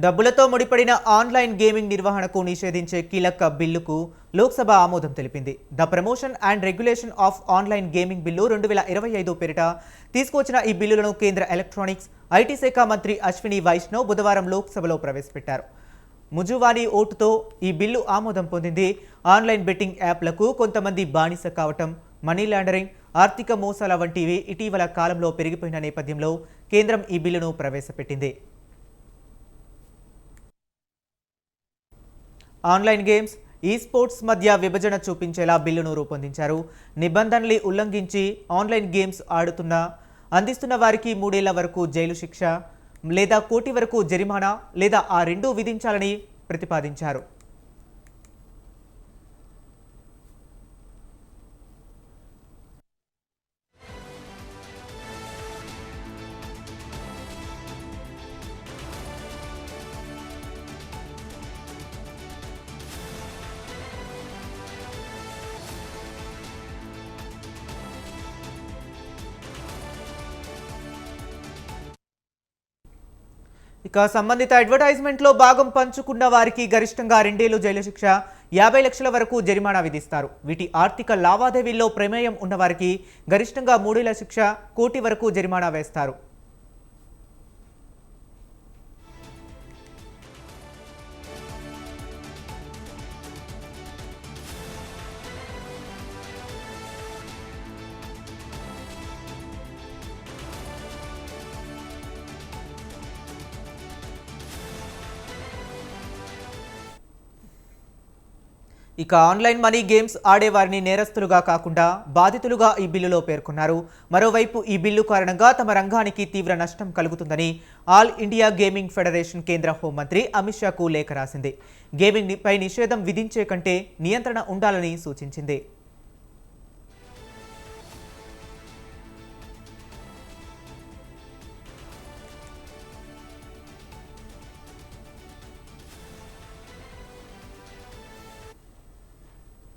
డబ్బులతో ముడిపడిన online gaming నిర్వహణకు నిషేధించే కీలక బిల్లుకు లోక్సభ ఆమోదం తెలిపింది. The promotion and regulation of online gaming bill 2025 పేరిట తీసుకొచ్చిన ఈ బిల్లులను కేంద్ర ఎలక్ట్రానిక్స్, ఐటీ శాఖ మంత్రి అశ్విని వైష్ణవ్ బుధవారం లోక్సభలో ప్రవేశపెట్టారు. ముజువానీ ఓటుతో ఈ బిల్లు ఆమోదం పొందింది. ఆన్లైన్ బెట్టింగ్ యాప్లకు కొంతమంది బానిస కావటం, మనీ లాండరింగ్, ఆర్థిక మోసాల వంటివి ఇటీవల కాలంలో పెరిగిపోయిన నేపథ్యంలో కేంద్రం ఈ బిల్లును ప్రవేశపెట్టింది. ఆన్లైన్ గేమ్స్, ఈ స్పోర్ట్స్ మధ్య విభజన చూపించేలా బిల్లును రూపొందించారు. నిబంధనలు ఉల్లంఘించి ఆన్లైన్ గేమ్స్ అందిస్తున్న వారికి 3 ఏళ్ల వరకు జైలు శిక్ష లేదా కోటి వరకు జరిమానా లేదా ఆ రెండూ విధించాలని ప్రతిపాదించారు. ఇక సంబంధిత అడ్వర్టైజ్మెంట్లో భాగం పంచుకున్న వారికి గరిష్టంగా 2 ఏళ్లు జైలు శిక్ష, 50 లక్షల వరకు జరిమానా విధిస్తారు. వీటి ఆర్థిక లావాదేవీల్లో ప్రమేయం ఉన్నవారికి గరిష్టంగా 3 ఏళ్ల శిక్ష, కోటి వరకు జరిమానా వేస్తారు. ఇక ఆన్లైన్ మనీ గేమ్స్ ఆడేవారిని నేరస్తులుగా కాకుండా బాధితులుగా ఈ బిల్లులో పేర్కొన్నారు. మరోవైపు ఈ బిల్లు కారణంగా తమ రంగానికి తీవ్ర నష్టం కలుగుతుందని ఆల్ ఇండియా గేమింగ్ ఫెడరేషన్ కేంద్ర హోంమంత్రి అమిత్ షాకు లేఖ రాసింది. గేమింగ్ పై నిషేధం విధించే కంటే నియంత్రణ ఉండాలని సూచించింది.